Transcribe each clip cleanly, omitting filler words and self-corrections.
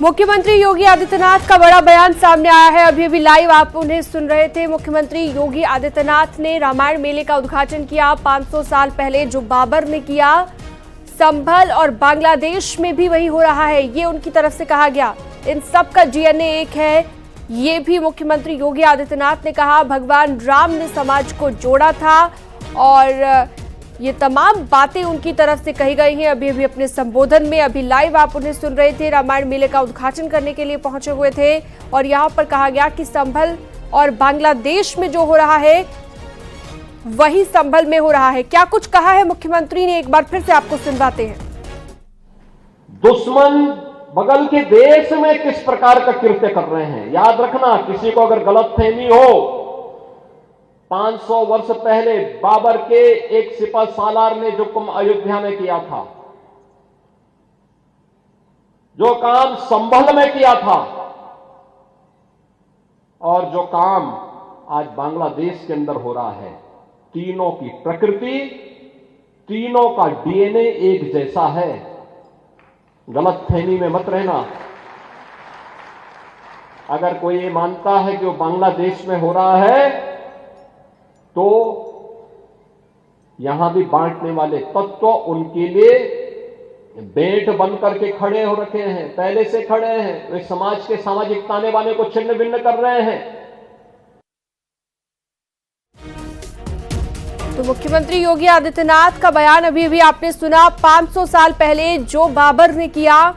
मुख्यमंत्री योगी आदित्यनाथ का बड़ा बयान सामने आया है। अभी अभी लाइव आप उन्हें सुन रहे थे। मुख्यमंत्री योगी आदित्यनाथ ने रामायण मेले का उद्घाटन किया। 500 साल पहले जो बाबर ने किया, संभल और बांग्लादेश में भी वही हो रहा है, ये उनकी तरफ से कहा गया। इन सब का डीएनए एक है, ये भी मुख्यमंत्री योगी आदित्यनाथ ने कहा। भगवान राम ने समाज को जोड़ा था और ये तमाम बातें उनकी तरफ से कही गई हैं। अभी अभी अपने संबोधन में, अभी लाइव आप उन्हें सुन रहे थे, रामायण मेले का उद्घाटन करने के लिए पहुंचे हुए थे और यहां पर कहा गया कि संभल और बांग्लादेश में जो हो रहा है वही संभल में हो रहा है। क्या कुछ कहा है मुख्यमंत्री ने, एक बार फिर से आपको सुनवाते हैं। दुश्मन बगल के देश में किस प्रकार का कृत्य कर रहे हैं, याद रखना। किसी को अगर गलतफहमी हो, 500 वर्ष पहले बाबर के एक सिपह सालार ने जो काम अयोध्या में किया था, जो काम संभल में किया था और जो काम आज बांग्लादेश के अंदर हो रहा है, तीनों की प्रकृति, तीनों का डीएनए एक जैसा है। गलतफहमी में मत रहना। अगर कोई ये मानता है कि वो बांग्लादेश में हो रहा है, तो यहां भी बांटने वाले तत्व उनके लिए बेंट बन करके खड़े हो रखे हैं, पहले से खड़े हैं। वे समाज के सामाजिक ताने बाने को छिन्न भिन्न कर रहे हैं। तो मुख्यमंत्री योगी आदित्यनाथ का बयान अभी अभी आपने सुना। 500 साल पहले जो बाबर ने किया,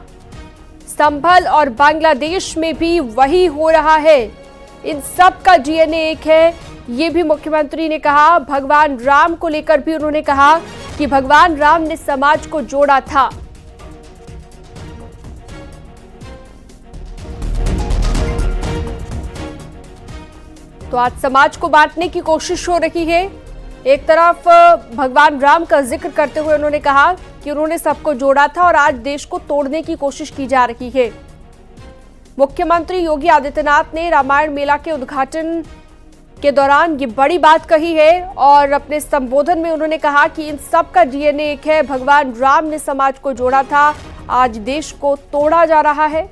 संभल और बांग्लादेश में भी वही हो रहा है। इन सब का डीएनए एक है, ये भी मुख्यमंत्री ने कहा। भगवान राम को लेकर भी उन्होंने कहा कि भगवान राम ने समाज को जोड़ा था। तो आज समाज को बांटने की कोशिश हो रही है। एक तरफ भगवान राम का जिक्र करते हुए उन्होंने कहा कि उन्होंने सबको जोड़ा था और आज देश को तोड़ने की कोशिश की जा रही है। मुख्यमंत्री योगी आदित्यनाथ ने रामायण मेला के उद्घाटन के दौरान ये बड़ी बात कही है और अपने संबोधन में उन्होंने कहा कि इन सब का डीएनए एक है। भगवान राम ने समाज को जोड़ा था, आज देश को तोड़ा जा रहा है।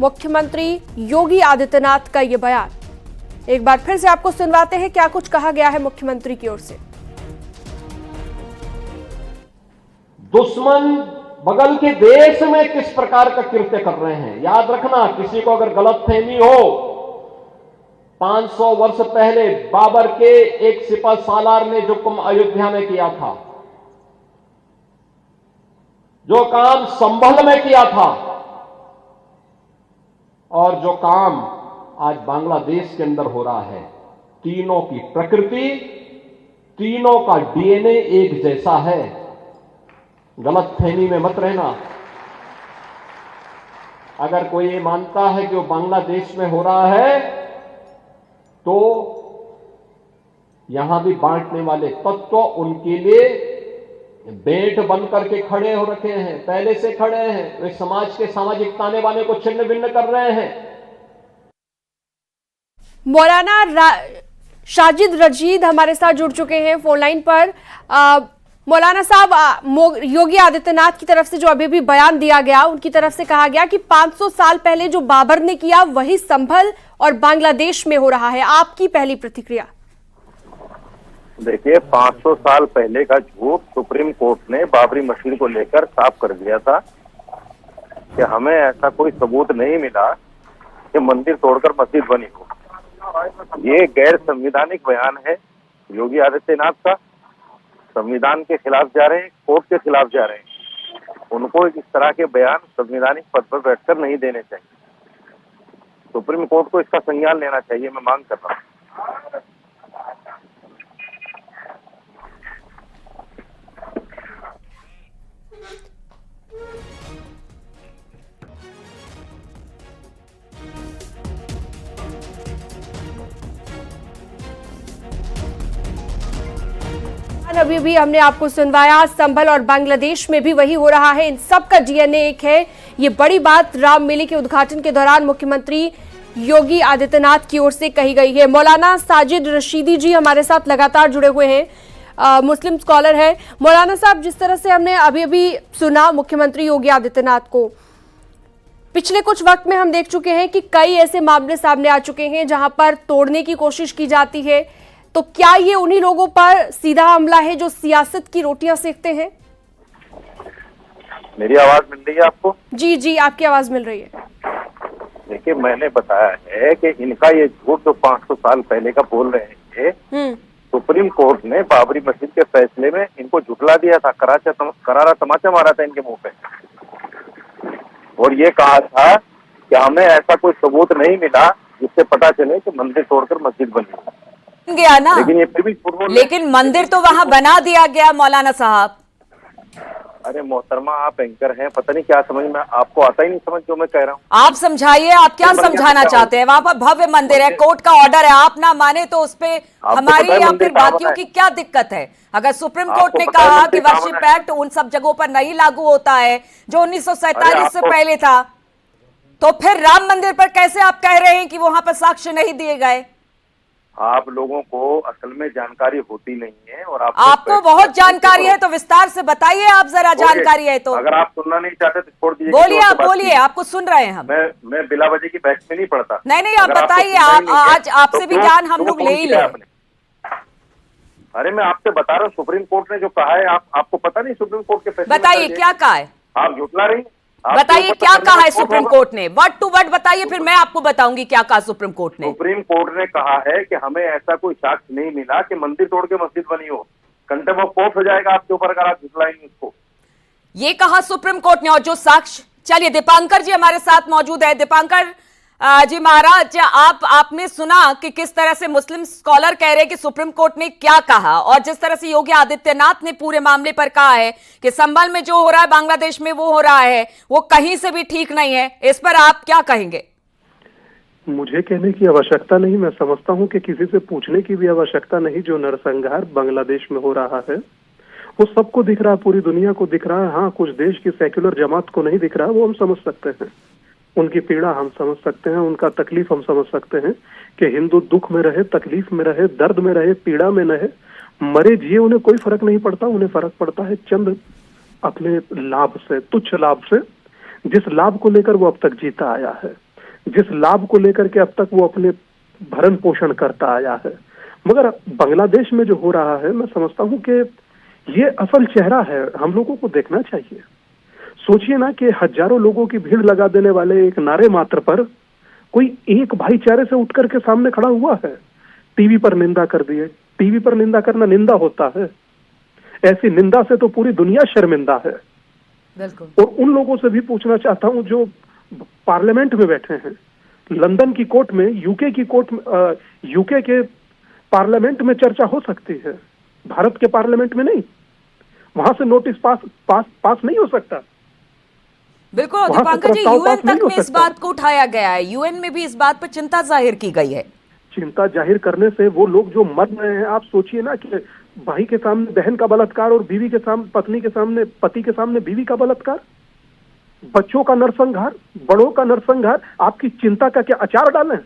मुख्यमंत्री योगी आदित्यनाथ का ये बयान एक बार फिर से आपको सुनवाते हैं, क्या कुछ कहा गया है मुख्यमंत्री की ओर से। दुश्मन बगल के देश में किस प्रकार का कृत्य कर रहे हैं, याद रखना। किसी को अगर गलतफहमी हो, 500 वर्ष पहले बाबर के एक सिपह सालार ने जो काम अयोध्या में किया था, जो काम संभल में किया था और जो काम आज बांग्लादेश के अंदर हो रहा है, तीनों की प्रकृति, तीनों का डीएनए एक जैसा है। गलतफहमी में मत रहना। अगर कोई ये मानता है कि वो बांग्लादेश में हो रहा है, तो यहां भी बांटने वाले तत्व उनके लिए बेंट बन करके खड़े हो रखे हैं, पहले से खड़े हैं। वे समाज के सामाजिक ताने बाने को छिन्न भिन्न कर रहे हैं। मौलाना साजिद रशीद हमारे साथ जुड़ चुके हैं फोन लाइन पर। मौलाना साहब, योगी आदित्यनाथ की तरफ से जो अभी भी बयान दिया गया, उनकी तरफ से कहा गया कि 500 साल पहले जो बाबर ने किया वही संभल और बांग्लादेश में हो रहा है। आपकी पहली प्रतिक्रिया? देखिए, 500 साल पहले का झूठ सुप्रीम कोर्ट ने बाबरी मस्जिद को लेकर साफ कर दिया था कि हमें ऐसा कोई सबूत नहीं मिला कि मंदिर तोड़कर मस्जिद बनी हो। ये गैर संवैधानिक बयान है योगी आदित्यनाथ का। संविधान के खिलाफ जा रहे हैं, कोर्ट के खिलाफ जा रहे हैं। उनको इस तरह के बयान संवैधानिक पद पर बैठकर नहीं देने चाहिए। सुप्रीम कोर्ट को इसका संज्ञान लेना चाहिए, मैं मांग कर रहा हूँ। अभी भी हमने आपको सुनवाया, संभल और बांग्लादेश में भी वही हो रहा है। इन सब का डीएनए एक है। ये बड़ी बात राम मेले के उद्घाटन के दौरान मुख्यमंत्री योगी आदित्यनाथ की ओर से कही गई है। मौलाना साजिद रशीदी जी हमारे साथ लगातार जुड़े हुए हैं, मुस्लिम स्कॉलर है। मौलाना साहब, जिस तरह से हमने अभी अभी सुना मुख्यमंत्री योगी आदित्यनाथ को, पिछले कुछ वक्त में हम देख चुके हैं कि कई ऐसे मामले सामने आ चुके हैं जहां पर तोड़ने की कोशिश की जाती है। तो क्या ये उन्हीं लोगों पर सीधा हमला है जो सियासत की रोटियां सेकते हैं? मेरी आवाज मिल रही है आपको? जी जी, आपकी आवाज मिल रही है। देखिए, मैंने बताया है कि इनका ये झूठ जो 500 साल पहले का बोल रहे हैं, सुप्रीम कोर्ट ने बाबरी मस्जिद के फैसले में इनको झुठला दिया था, करारा तमाचा मारा था इनके मुंह पे, और ये कहा था कि हमें ऐसा कोई सबूत नहीं मिला जिससे पता चले कि मंदिर तोड़कर मस्जिद बनी गया ना। लेकिन ये फिर भी झूठ बोल, लेकिन मंदिर तो वहां बना दिया गया मौलाना साहब। अरे मोहतरमा, आप एंकर हैं, पता नहीं क्या समझ में आपको आता ही नहीं समझ जो मैं कह रहा हूँ। आप समझाइए, आप क्या समझाना चाहते हैं? वहां पर भव्य मंदिर है, कोर्ट का ऑर्डर है, आप ना माने तो उस पे हमारी या फिर बाकियों की क्या दिक्कत है? अगर सुप्रीम कोर्ट ने कहा कि वर्शिप एक्ट उन सब जगहों पर नहीं लागू होता है जो 1947 से पहले था, तो फिर राम मंदिर पर कैसे आप कह रहे हैं कि वहां पर साक्ष्य नहीं दिए गए? आप लोगों को असल में जानकारी होती नहीं है, और आपको बहुत जानकारी है, तो विस्तार से बताइए। आप जरा जानकारी है तो अगर आप सुनना नहीं चाहते तो छोड़ दीजिए। बोलिए, आप बोलिए, आपको सुन रहे हैं हम। मैं बिला वजह की बहस में नहीं पड़ता। नहीं, आप बताइए। आज आपसे भी ज्ञान हम लोग ले ही ले। अरे मैं आपसे बता रहा हूँ, सुप्रीम कोर्ट ने जो कहा है, आपको पता नहीं सुप्रीम कोर्ट के फैसले? बताइए क्या कहा है, आप झुठला रही। बताइए क्या कहा है सुप्रीम कोर्ट ने, वर्ड टू वर्ड बताइए, फिर मैं आपको बताऊंगी क्या कहा सुप्रीम कोर्ट ने। सुप्रीम कोर्ट ने कहा है कि हमें ऐसा कोई साक्ष्य नहीं मिला कि मंदिर तोड़ के मस्जिद बनी हो। कंटेम्प्ट ऑफ कोर्ट हो जाएगा आपके ऊपर अगर आप झुठलाएंगे उसको। ये कहा सुप्रीम कोर्ट ने, और जो साक्ष्य। चलिए, दीपांकर जी हमारे साथ मौजूद है। दीपांकर जी महाराज, आपने सुना कि किस तरह से मुस्लिम स्कॉलर कह रहे हैं कि सुप्रीम कोर्ट ने क्या कहा, और जिस तरह से योगी आदित्यनाथ ने पूरे मामले पर कहा है कि संभल में जो हो रहा है, बांग्लादेश में वो हो रहा है, वो कहीं से भी ठीक नहीं है। इस पर आप क्या कहेंगे? मुझे कहने की आवश्यकता नहीं, मैं समझता हूं कि किसी से पूछने की भी आवश्यकता नहीं। जो नरसंहार बांग्लादेश में हो रहा है वो सबको दिख रहा है, पूरी दुनिया को दिख रहा है। हाँ, कुछ देश की सेक्युलर जमात को नहीं दिख रहा, वो हम समझ सकते हैं। उनकी पीड़ा हम समझ सकते हैं, उनका तकलीफ हम समझ सकते हैं कि हिंदू दुख में रहे, तकलीफ में रहे, दर्द में रहे, पीड़ा में रहे, मरे जिए, उन्हें कोई फर्क नहीं पड़ता। उन्हें फर्क पड़ता है चंद अपने लाभ से, तुच्छ लाभ से, जिस लाभ को लेकर वो अब तक जीता आया है, जिस लाभ को लेकर के अब तक वो अपने भरण पोषण करता आया है। मगर बांग्लादेश में जो हो रहा है, मैं समझता हूं कि ये असल चेहरा है, हम लोगों को देखना चाहिए। सोचिए ना कि हजारों लोगों की भीड़ लगा देने वाले एक नारे मात्र पर कोई एक भाईचारे से उठकर के सामने खड़ा हुआ है, टीवी पर निंदा कर दिए। टीवी पर निंदा करना निंदा होता है? ऐसी निंदा से तो पूरी दुनिया शर्मिंदा है। बिल्कुल। और उन लोगों से भी पूछना चाहता हूं जो पार्लियामेंट में बैठे हैं, लंदन की कोर्ट में, यूके की कोर्ट में, यूके के पार्लियामेंट में चर्चा हो सकती है, भारत के पार्लियामेंट में नहीं। वहां से नोटिस पास नहीं हो सकता। बिल्कुल। दीपांकर जी, यूएन तक में इस बात को उठाया गया है, यूएन में भी इस बात पर चिंता जाहिर की गई है। चिंता जाहिर करने से वो लोग जो मर रहे हैं, आप सोचिए ना कि भाई के सामने बहन का बलात्कार, और बीवी के सामने पत्नी के सामने पति के सामने बीवी का बलात्कार, बच्चों का नरसंहार, बड़ों का नरसंहार। आपकी चिंता का क्या अचार डालें?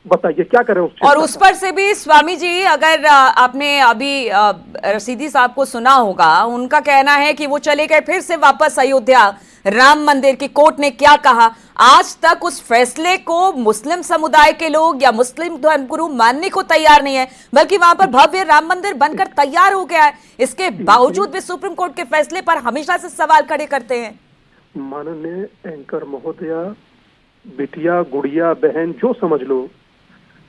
बताइए क्या करें उस और उस पर से भी स्वामी जी, अगर आपने अभी रशीदी साहब को सुना होगा, उनका कहना है कि वो चले गए फिर से वापस अयोध्या, राम मंदिर की कोर्ट ने क्या कहा। आज तक उस फैसले को मुस्लिम समुदाय के लोग या मुस्लिम धर्मगुरु मानने को तैयार नहीं है, बल्कि वहां पर भव्य राम मंदिर बनकर तैयार हो गया है। इसके बावजूद भी सुप्रीम कोर्ट के फैसले पर हमेशा से सवाल खड़े करते हैं। माननीय एंकर महोदया, बिटिया, गुड़िया, बहन, जो समझ लो,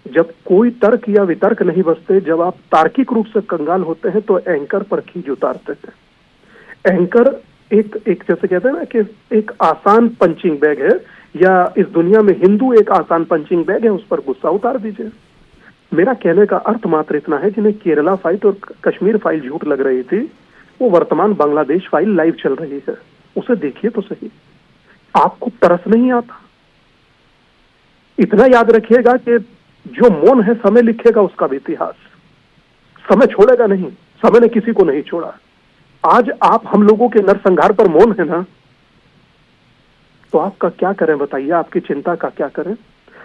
जब कोई तर्क या वितर्क नहीं बचते, जब आप तार्किक रूप से कंगाल होते हैं, तो एंकर पर खींच उतारते हैं। एंकर एक जैसे कहते हैं ना कि एक आसान पंचिंग बैग है, या इस दुनिया में हिंदू एक आसान पंचिंग बैग है, उस पर गुस्सा उतार दीजिए। मेरा कहने का अर्थ मात्र इतना है, जिन्हें केरला फाइल और कश्मीर फाइल झूठ लग रही थी, वो वर्तमान बांग्लादेश फाइल लाइव चल रही है, उसे देखिए तो सही। आपको तरस नहीं आता? इतना याद रखिएगा कि जो मौन है, समय लिखेगा उसका भी इतिहास। समय छोड़ेगा नहीं, समय ने किसी को नहीं छोड़ा। आज आप हम लोगों के नरसंहार पर मौन है ना, तो आपका क्या करें बताइए? आपकी चिंता का क्या करें?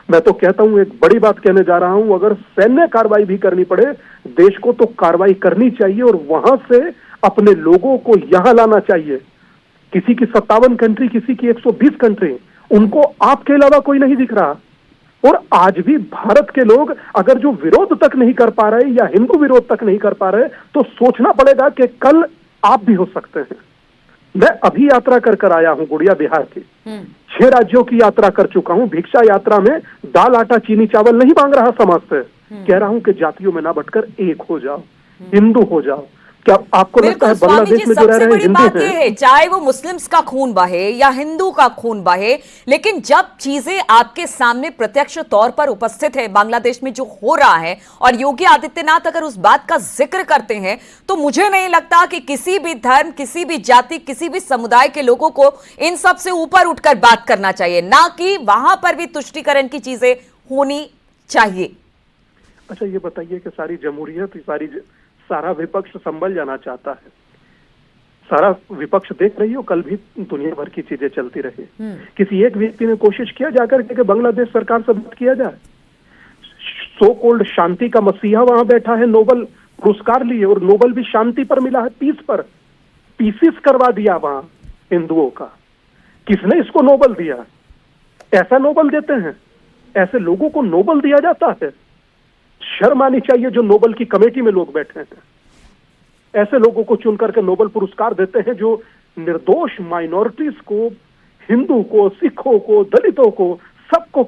मैं तो कहता हूं, एक बड़ी बात कहने जा रहा हूं, अगर सैन्य कार्रवाई भी करनी पड़े, देश को तो कार्रवाई करनी चाहिए, और वहां से अपने लोगों को यहां लाना चाहिए। किसी की 57 कंट्री, किसी की 120 कंट्री, उनको आपके अलावा कोई नहीं दिख रहा। और आज भी भारत के लोग अगर जो विरोध तक नहीं कर पा रहे या हिंदू विरोध तक नहीं कर पा रहे, तो सोचना पड़ेगा कि कल आप भी हो सकते हैं। मैं अभी यात्रा कर आया हूं गुड़िया, बिहार की 6 राज्यों की यात्रा कर चुका हूं। भिक्षा यात्रा में दाल आटा चीनी चावल नहीं मांग रहा समाज से, कह रहा हूं कि जातियों में ना बटकर एक हो जाओ, हिंदू हो जाओ। क्या आपको लगता है बांग्लादेश में जो रह रहे हिंदू हैं, चाहे वो मुस्लिम्स का खून बहे या हिंदू का खून बहे, लेकिन जब चीजें आपके सामने प्रत्यक्ष तौर पर उपस्थित है, बांग्लादेश में जो हो रहा है, और योगी आदित्यनाथ अगर उस बात का जिक्र करते हैं, तो मुझे नहीं लगता कि किसी भी धर्म, किसी भी जाति, किसी भी समुदाय के लोगों को इन सब से ऊपर उठकर बात करना चाहिए, ना कि वहां पर भी तुष्टीकरण की चीजें होनी चाहिए। अच्छा ये बताइए कि सारी जमहूरियत, सारा विपक्ष संभल जाना चाहता है। सारा विपक्ष देख रही हो, कल भी दुनिया भर की चीजें चलती रही। किसी एक व्यक्ति ने कोशिश किया जाकर के बांग्लादेश सरकार से बात किया जाए। सो कॉल्ड शांति का मसीहा वहां बैठा है, नोबेल पुरस्कार लिए, और नोबेल भी शांति पर मिला है, पीस पर। पीसीस करवा दिया वहां हिंदुओं का। किसने इसको नोबेल दिया? ऐसा नोबेल देते हैं? ऐसे लोगों को नोबेल दिया जाता है? शर्म आनी चाहिए जो नोबेल की कमेटी में लोग बैठे हैं। ऐसे लोगों को चुन करके नोबेल पुरस्कार देते हैं जो निर्दोष माइनॉरिटीज को, हिंदू को, सिखों को, दलितों को, सबको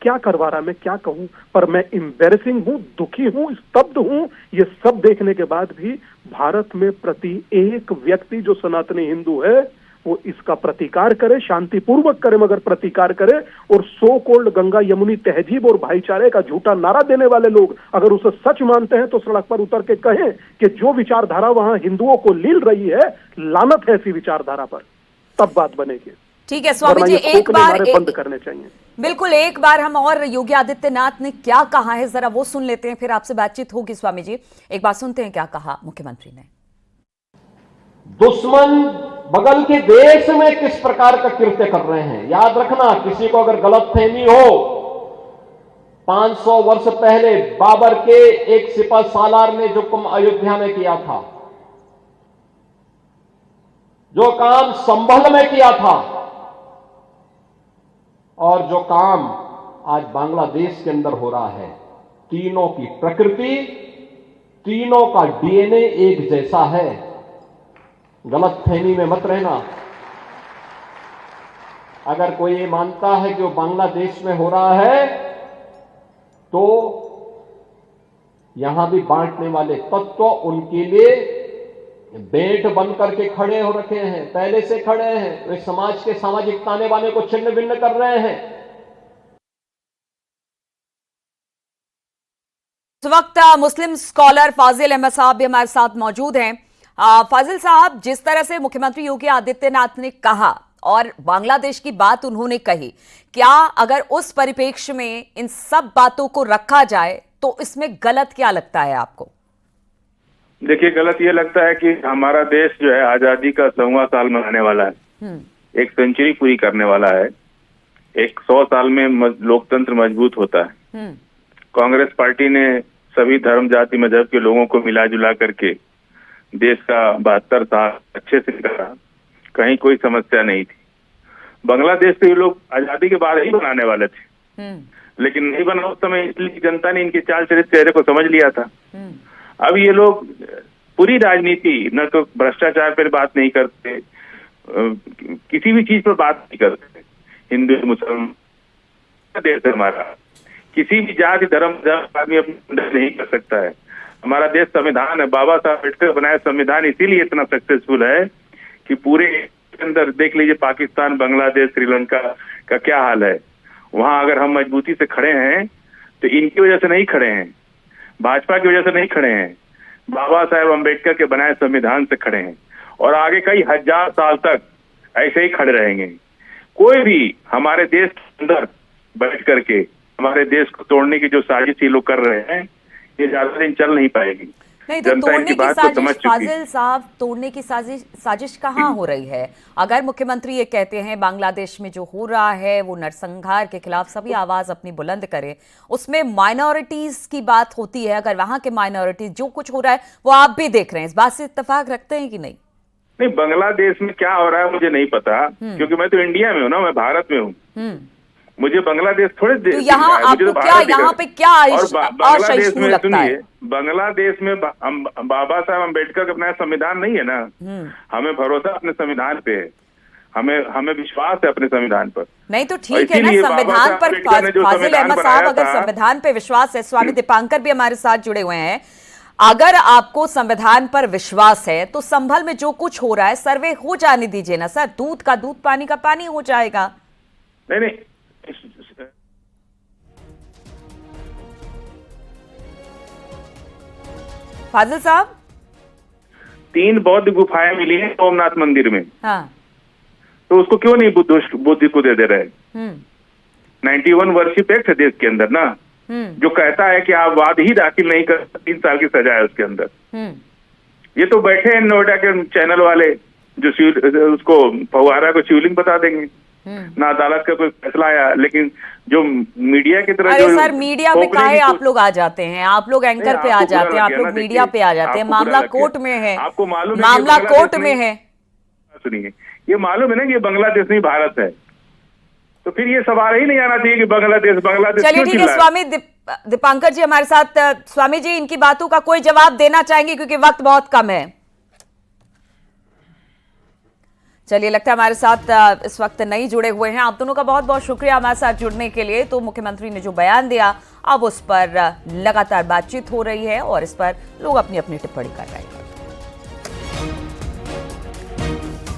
क्या करवा रहा। मैं क्या कहूं, पर मैं एम्बैरेसिंग हूं, दुखी हूं, स्तब्ध हूं। ये सब देखने के बाद भी भारत में प्रति एक व्यक्ति जो सनातनी हिंदू है वो इसका प्रतिकार करे, शांतिपूर्वक करे, मगर प्रतिकार करे। और सो कोल्ड गंगा यमुनी तहजीब और भाईचारे का झूठा नारा देने वाले लोग अगर उसे सच मानते हैं तो सड़क पर उतर के कहें कि जो विचारधारा वहां हिंदुओं को लील रही है, लानत है ऐसी विचारधारा पर, तब बात बनेगी। ठीक है स्वामी जी, एक बार बंद करने चाहिए। बिल्कुल, एक बार हम और योगी आदित्यनाथ ने क्या कहा है जरा वो सुन लेते हैं, फिर आपसे बातचीत होगी। स्वामी जी एक बार सुनते हैं क्या कहा मुख्यमंत्री ने। दुश्मन बगल के देश में किस प्रकार का कृत्य कर रहे हैं, याद रखना। किसी को अगर गलतफहमी हो, 500 वर्ष पहले बाबर के एक सिपह सालार ने जो काम अयोध्या में किया था, जो काम संभल में किया था, और जो काम आज बांग्लादेश के अंदर हो रहा है, तीनों की प्रकृति, तीनों का डीएनए एक जैसा है। गलतफहमी में मत रहना। अगर कोई ये मानता है कि वो बांग्लादेश में हो रहा है, तो यहां भी बांटने वाले तत्व उनके लिए बेट बन करके खड़े हो रखे हैं, पहले से खड़े हैं। वे समाज के सामाजिक ताने बाने को छिन्न भिन्न कर रहे हैं। इस वक्त मुस्लिम स्कॉलर फाजिल अहमद साहब भी हमारे साथ मौजूद हैं। फाजिल साहब, जिस तरह से मुख्यमंत्री योगी आदित्यनाथ ने कहा और बांग्लादेश की बात उन्होंने कही, क्या अगर उस परिप्रेक्ष्य में इन सब बातों को रखा जाए तो इसमें गलत क्या लगता है आपको? देखिए, गलत ये लगता है कि हमारा देश जो है आजादी का 100वां साल मनाने वाला है, एक सेंचुरी पूरी करने वाला है। एक 100 साल में लोकतंत्र मजबूत होता है। कांग्रेस पार्टी ने सभी धर्म, जाति, मजहब के लोगों को मिला जुला करके देश का 72 साल अच्छे से करा, कहीं कोई समस्या नहीं थी। बांग्लादेश के लोग आजादी के बाद ही बनाने वाले थे, लेकिन नहीं बना उस समय, इसलिए जनता ने इनके चाल चरित्र चेहरे को समझ लिया था। अब ये लोग पूरी राजनीति, न तो भ्रष्टाचार पर बात नहीं करते, किसी भी चीज पर बात नहीं करते। हिंदू मुसलमान देश है हमारा, किसी भी जाति धर्म आदमी अपना नहीं कर सकता है। हमारा देश संविधान है, बाबा साहब अम्बेडकर बनाया संविधान इसीलिए इतना सक्सेसफुल है कि पूरे के अंदर देख लीजिए पाकिस्तान, बांग्लादेश, श्रीलंका का क्या हाल है। वहां अगर हम मजबूती से खड़े हैं तो इनकी वजह से नहीं खड़े हैं, भाजपा की वजह से नहीं खड़े हैं, बाबा साहेब अम्बेडकर के बनाए संविधान से खड़े हैं, और आगे कई हजार साल तक ऐसे ही खड़े रहेंगे। कोई भी हमारे देश के अंदर बैठ करके हमारे देश को तोड़ने की जो साजिश ये लोग कर रहे हैं, ये ज्यादा दिन चल नहीं पाएगी। नहीं तो तोड़ने की साजिश, फाजिल साहब, तोड़ने की साजिश कहाँ हो रही है? अगर मुख्यमंत्री ये कहते हैं बांग्लादेश में जो हो रहा है वो नरसंहार के खिलाफ सभी आवाज अपनी बुलंद करें, उसमें माइनॉरिटीज की बात होती है। अगर वहां के माइनॉरिटीज जो कुछ हो रहा है वो आप भी देख रहे हैं, इस बात से इत्तेफाक रखते हैं कि नहीं? नहीं, बांग्लादेश में क्या हो रहा है मुझे नहीं पता, क्योंकि मैं तो इंडिया में हूँ ना, मैं भारत में हूँ। मुझे बांग्लादेश थोड़े तो यहाँ आपको क्या, यहाँ पे क्या असहिष्णु लगता है? बांग्लादेश में बाबा साहब अम्बेडकर का अपना संविधान नहीं है ना। हमें भरोसा अपने संविधान पे है, हमें विश्वास है अपने संविधान पर। नहीं तो ठीक है ना, संविधान पर फाजिल अहमद साहब, अगर संविधान पे विश्वास है, स्वामी दीपांकर भी हमारे साथ जुड़े हुए हैं, अगर आपको संविधान पर विश्वास है तो संभल में जो कुछ हो रहा है सर्वे हो जाने दीजिए ना सर, दूध का दूध पानी का पानी हो जाएगा। नहीं नहीं, फाजिल साहब, 3 बौद्ध गुफाएं मिली हैं सोमनाथ मंदिर में। हाँ, तो उसको क्यों नहीं बुद्ध को दे रहे? 91 वर्षिप एक्ट है देश के अंदर ना, जो कहता है कि आप वाद ही दाखिल नहीं कर, 3 साल की सजा है उसके अंदर। ये तो बैठे हैं नोएडा के चैनल वाले जो उसको फव्वारा को शिवलिंग बता देंगे, ना अदालत का कोई फैसला आया। लेकिन जो मीडिया की तरह, अरे सर मीडिया में काहे आप लोग आ जाते हैं, आप लोग एंकर पे आ जाते हैं, आप लोग मीडिया पे आ जाते हैं, मामला कोर्ट में है, आपको मालूम है मामला कोर्ट में है। सुनिए, ये मालूम है ना कि ये बांग्लादेश नहीं भारत है, तो फिर ये सवाल ही नहीं आना चाहिए कि बांग्लादेश। चलिए ठीक है, स्वामी दीपांकर जी हमारे साथ। स्वामी जी, इनकी बातों का कोई जवाब देना चाहेंगे क्योंकि वक्त बहुत कम है? चलिए, लगता है हमारे साथ इस वक्त नहीं जुड़े हुए हैं। आप दोनों का बहुत बहुत शुक्रिया हमारे साथ जुड़ने के लिए। तो मुख्यमंत्री ने जो बयान दिया, अब उस पर लगातार बातचीत हो रही है और इस पर लोग अपनी अपनी टिप्पणी कर रहे हैं।